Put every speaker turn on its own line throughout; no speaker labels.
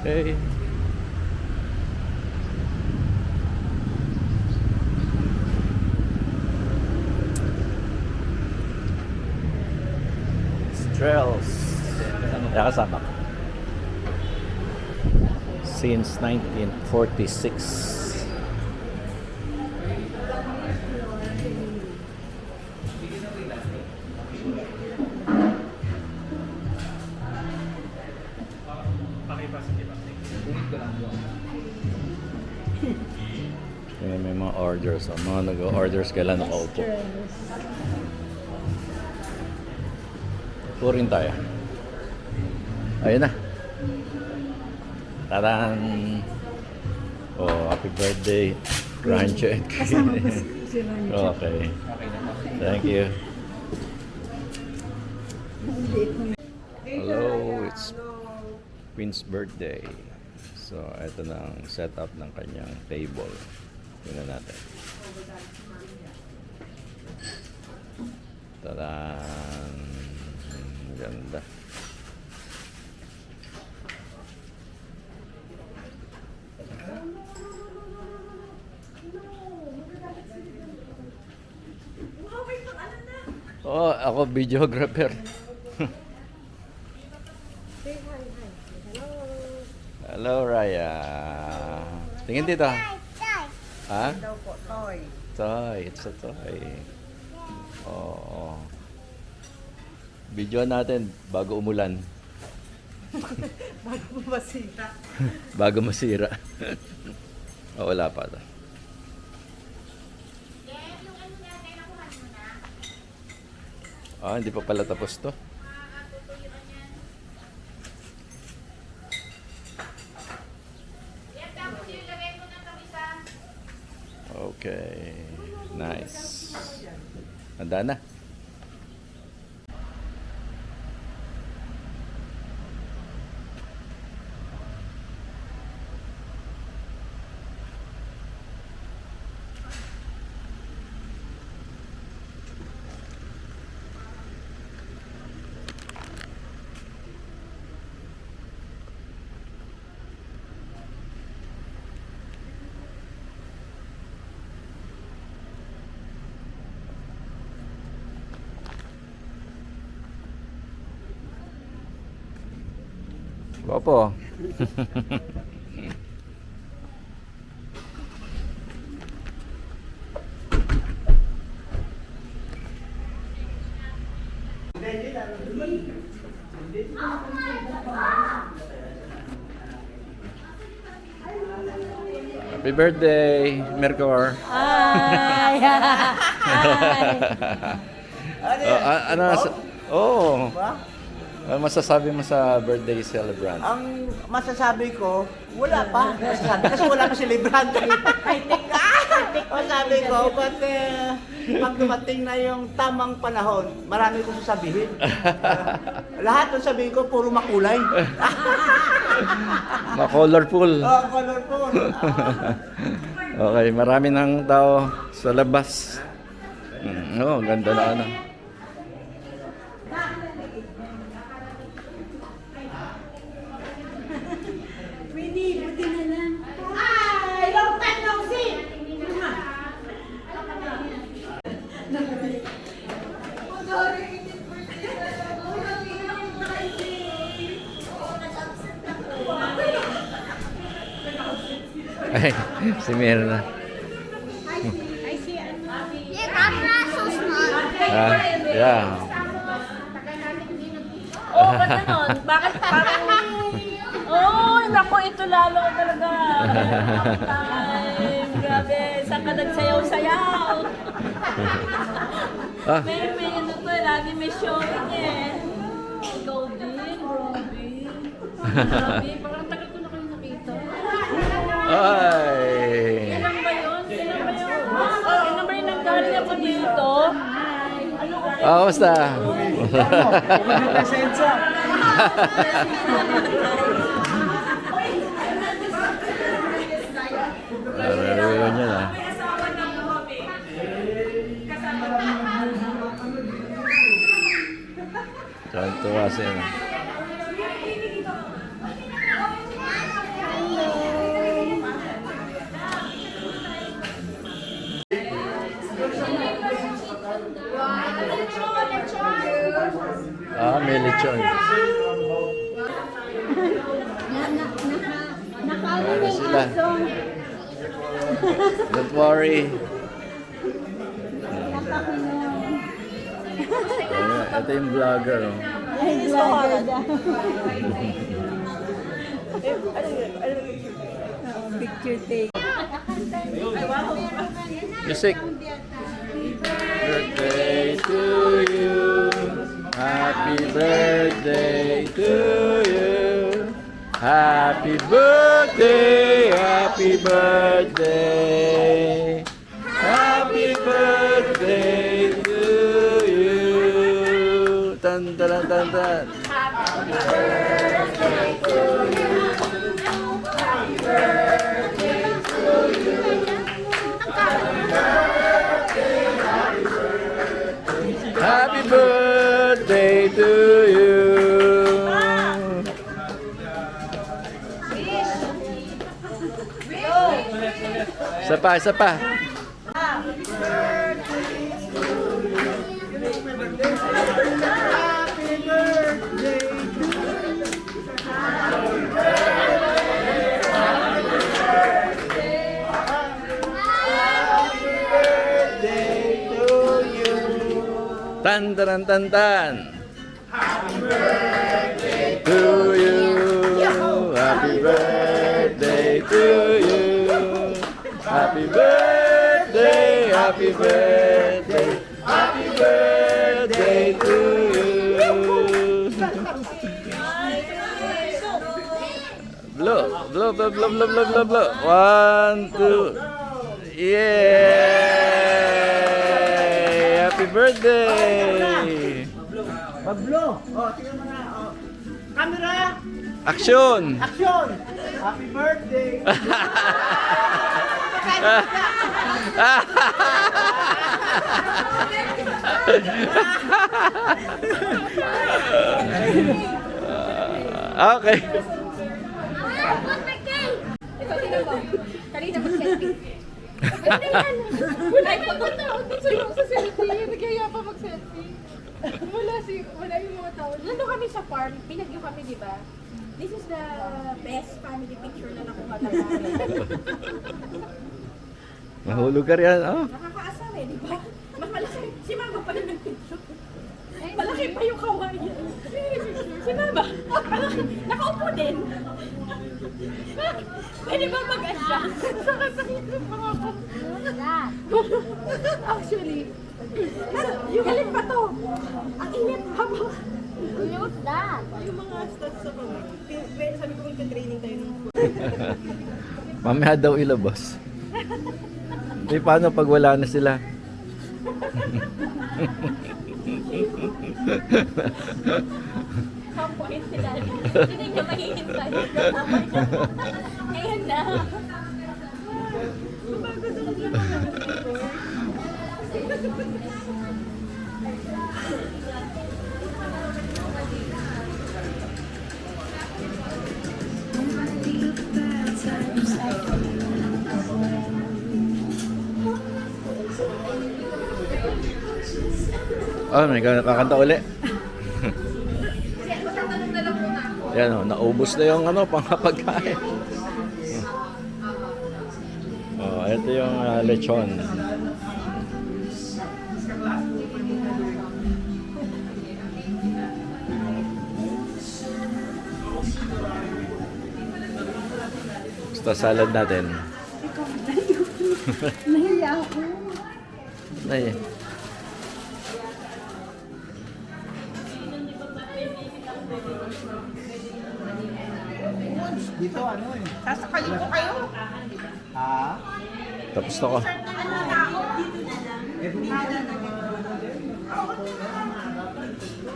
Hey. Trails. Kaya kasama ko. Since 1946. Kaya may mga orders. Mga nag-orders kailan nakaupo. Purin tayo. Ayun na. Taran! Oh, happy birthday, Rancho.
Kasama ko si Rancho.
Okay. Thank you. Hello, it's Queen's birthday. So, ito na ang setup ng kanyang table. Tingnan natin. Taran! Ganda. Oh, ako videographer. Hello, Raya. Tingin dito. Ha? Toy. It's a toy. Oh. Video natin bago umulan.
Bago masira.
Bago masira. Oh, wala pa to. Ah, hindi pa pala tapos to. Okay. Nice. Handa na. Opo. Happy birthday, Mercor.
Hi!
Ano? Ano masasabi mo sa birthday celebrant?
Ang masasabi ko, wala pa. Masasabi kasi wala pa celebrante. High-tech ka! Masasabi ko, but pag dumating na yung tamang panahon, marami kong sasabihin. Lahat ng sabihin ko, puro makulay.
Ma-colorful.
Oh, colorful.
Okay, marami ng tao sa labas. Oh, ganda na ano.
Winnie, buti na lang. Ay! Long time no see!
Ay, si Mirna.
I see ano.
Your camera is so small.
Yeah.
Oo, ba't ganon? Bakit parang... Oh, naku, ito lalo talaga. Ay, grabe, saan ka nagsayaw-sayaw? May ano to, lagi may showing eh. Ikaw din, Robby. Grabe, parang tagal ko na kayo nakita.
Ay.
Kailan ba yun? Kailan ba yung nanggaling ako dito?
Oh, basta. Review niya na. Tuwa siya. Ah, may lechon.
Nakawin
Ayun
yung
sila.
aso.
Don't worry. Ayan, ito yung vlogger. Oh.
Ay, vlogger daw. Picture take.
Music. Birthday to you. Happy birthday to you. Happy birthday, happy birthday. Happy birthday to you. Tan tan tan tan. Happy birthday to you. Isa pa, isa pa. Tan tan tan tan. Happy birthday to you. Happy birthday to you. Happy birthday, happy birthday, happy birthday to you. Blow, blow, blow, blow, blow, blow, blow, blow. 1, 2. Yay! Happy birthday!
Pablo, tingnan mo na. Camera,
Action!
action! Happy birthday!
Okay.
Ikaw din ako. Kanina mag-selfie. Hindi yan. Ay, pupunta ako dun sa selfie. Nagyaya pa mag-selfie. Wala yung mga tao. Nandun kami sa farm. Pinagyo kami, di ba? This is the best family picture na nakuha na namin.
Mahulog ka rin. Oh.
Nakakaasar eh, di ba? Mas malaki. Si Mama pala nag-picture. Malaki pa yung kawaii. Si Mama, malaki. Nakaupo din. Pwede ba mag-adjust? Sakit-sakit yung mga ko. Actually, yung galit pa to. Ang init habang. What's that? Yung mga stats sa mga. Sabi ko magka-training tayo ng food.
Mamaya daw ilabas. Di paano pag wala na sila?
Ang point sila. Hindi niya mahihintay. Ngayon na. Mabagod ako lang
Oh, may kakanta uli. Yan o, naubos na yung ano, pangkapagkain. Oh, ito yung lechon. Basta salad natin.
Nahiya ako.
Ay.
Dito ano eh.
Sasakayin ko kayo.
Ha?
Tapos na ko.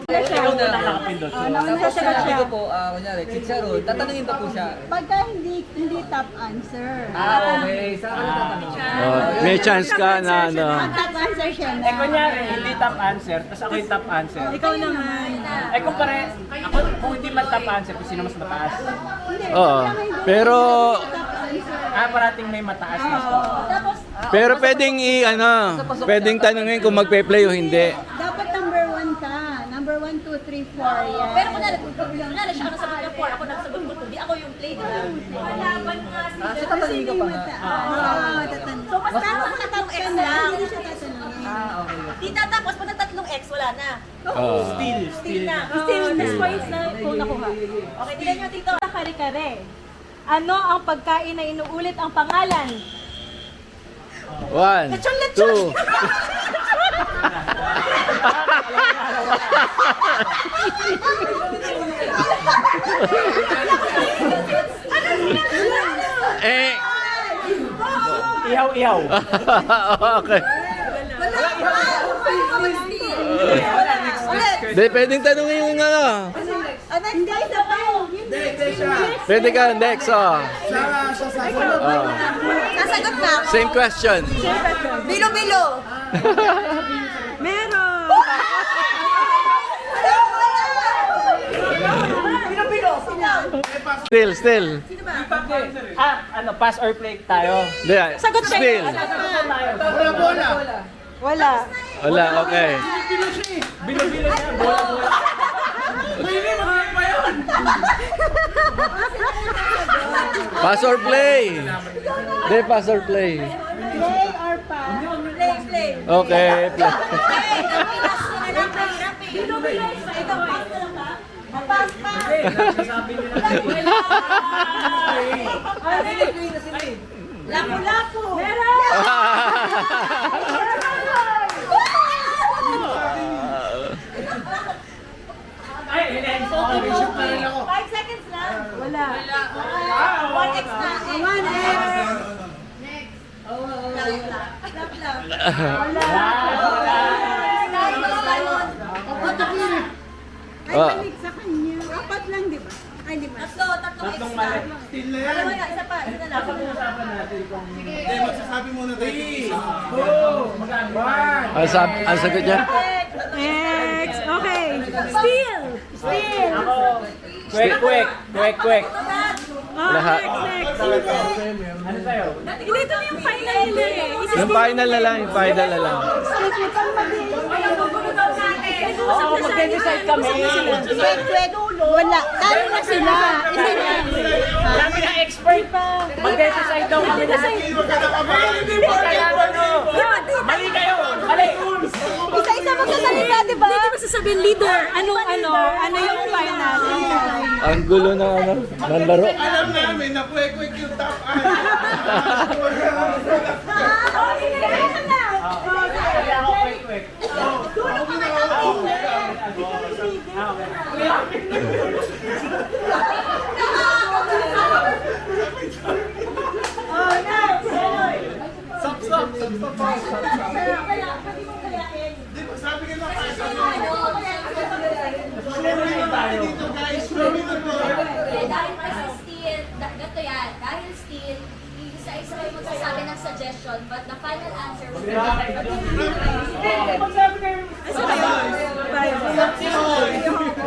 Ikaw na lang nakapindot. Tapos sabi ko po, kunyari, chicharon, tatanungin pa po siya.
Pagka hindi top answer.
Okay. Saan ka tatanong?
Oh, may chance ka na ano.
Ang top answer siya na.
Kunyari, hindi top answer, tapos ako yung top answer.
Ikaw naman.
Kung ako, kung hindi man top answer, kung sino mas mataas.
Hindi.
Oo. Pero
Parating may mataas na score.
Tapos,
pero pwedeng pwedeng tanungin kung magpe-play o hindi.
dapat number 1 ka. Number 1, 2, 3, 3, 4, yan.
Pero kunwari siya ang nasagot niya 4, ako nagsagot ko 2, di ako yung play, di ba? Malaban nga
Ah,
sila.
so tatanungin ka pa nga.
So, mas tama kung tatlong X lang.
Hindi siya tatanungin.
Ah, okay.
Di tatapos, pag nagtatlong X, wala na.
Still
na.
Still, 6 points na po nakuha.
Okay, tignan nyo dito.
Kare-kare. Ano ang pagkain na inuulit ang pangalan?
1, 2. Eh.
Ihaw-ihaw.
Okay. Hindi, pwedeng tanungin yung ano.
Hindi, isa pa yun.
Pwede ka, next, oh.
Sasagot na.
Same question.
Bilo-bilo.
Meron!
Still.
Pass or play tayo.
Hindi,
Sagot siya.
still.
Wala.
Wala, okay.
Bilo-bilo niya, bola-bola.
Pass or play? Hindi, pass or play.
Play or pass?
Play.
Okay, play.
Bilo-bilo. Ito, pass na lang ba? Pass.
Sabi nila
Lapu-lapu.
Ay, shoot na rin ako.
5 seconds lang.
Wala.
1X na.
1X. Ay,
Ah.
balik sa kanya. Apat lang, di ba? Ay, di ba?
Tatlong X na.
Still na yan.
Dalawa na, isa pa. Isa na lang.
Pag-uusapan natin kung...
Hindi, magsasabi muna tayo.
1.
Ang sagot niya?
X. Okay. Still.
Kwek.
Lahat.
Next.
Ano sa'yo?
Hindi, ito na yung final nila eh.
Yung final na lang, yung final na lang.
Oo, mag-decide kami.
Wala. Talo na sila. Hindi na.
Kami na expert pa. Mag-decide daw kami lahat. Mali kayo. Mali.
Isa-isa magsasalita, di ba? Hindi mo sasabihin leader. Ano yung final?
Ang gulo na ano, ng laro.
Alam namin na kwek-kwek yung top
Kaya ako kwek.
Sabi ka na kayo. Dito guys, slowly na po.
Dahil kasi still, ganito yan. Dahil still, isa-isa kayo magsasabi ng suggestion, but the final answer will be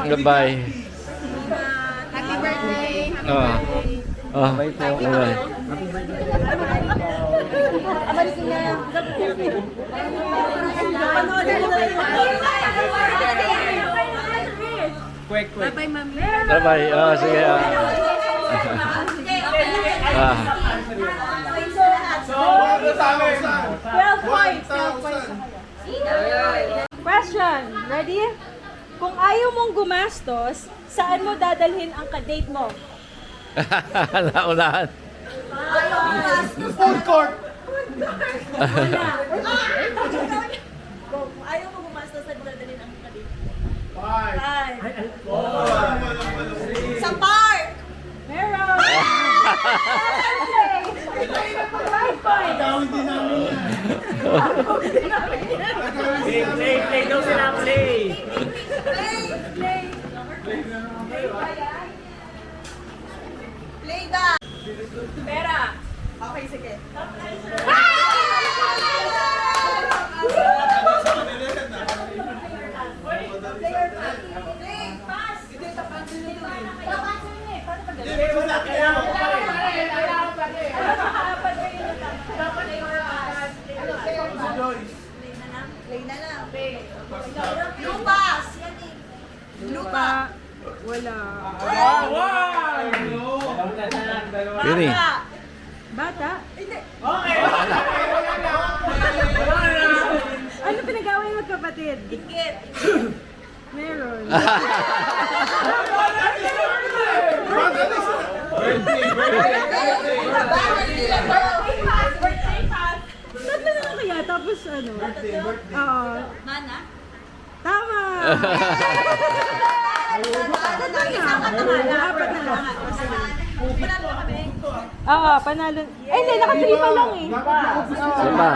Goodbye.
Happy birthday.
Bye po. Bye.
Kwek.
Bye-bye. Sige.
Question. Ready? Kung ayaw mong gumastos, saan mo dadalhin ang ka-date mo?
Naunahan.
Food court.
Kung ayaw mo gumastos, saan mo dadalhin ang kadit?
5.
Sa park!
Meron!
Gawin din namin yan.
Play daw sila, play.
Play that! Pera! Okay, sige. Play! Pass! Play na lang. Blue pass! Yan eh. Blue
Pa, wala.
Yun eh.
Bata? Hindi. Ano pinag-away ng magkapatid?
Dikit.
Meron. Tatlo na lang kaya, tapos ano? Oo.
Mana?
Tama! Apat na lang.
Panalo kami.
Oo, panalo. Eh, hindi, naka-3 pa lang eh.
Diba?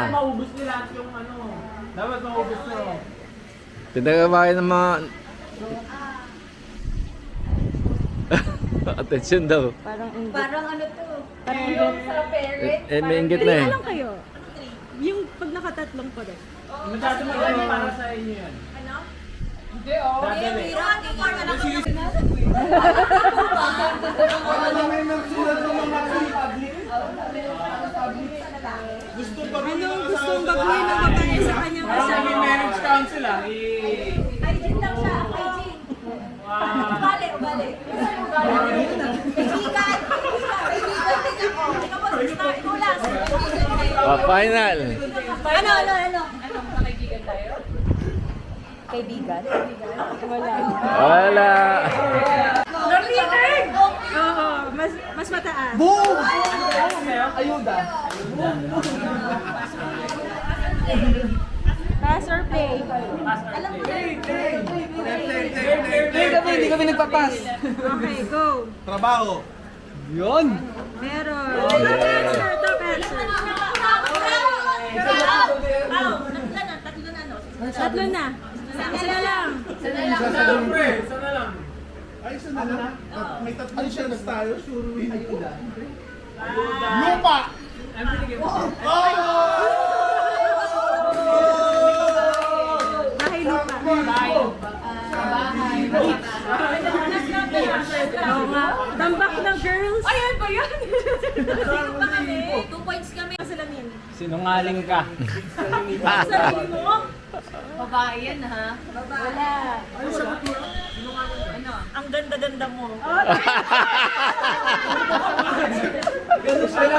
Maubos nila lahat yung ano. Dapat maubos nyo.
Pinagabayan ng mga... Attention daw.
Parang inggit.
Parang ano to?
Parang inggit.
May inggit na
3
eh.
na lang kayo. Yung pag nakatatlong ko rin.
Magdati mo para sa inyo yan.
Ano?
Hindi oh. Dadali.
May nagsulat ng mga public. Gusto pa rin
Anong gustong baguhin ng babae sa kanyang
Parang
asawa?
naging marriage council ah.
Hygiene lang siya. Hygiene. Ubali, ubali. Kaibigan. Kaibigan din ako. Ikaw ba gusto? Ikaw lang.
Final.
Ano?
Kaibigan? Wala.
Wala.
Oo, mas mataas.
Boom! Ayuda.
Pass or play?
Hindi kami nagpapas.
Okay, go.
Trabaho.
Yun.
Meron. Top answer, top answer. Tatlo na. Isa na lang.
Ay, isa na lang. May tatlong chance tayo. Sure win. Lupa!
Bahay lupa. Oo nga. Tambak ng girls.
Ayan ba yan? Sino pa kami? 2 points kami.
Salamin.
Sinungaling ka.
Sabi mo? Babae yan ha?
Wala.
Ang ganda-ganda mo.
Ganun sila.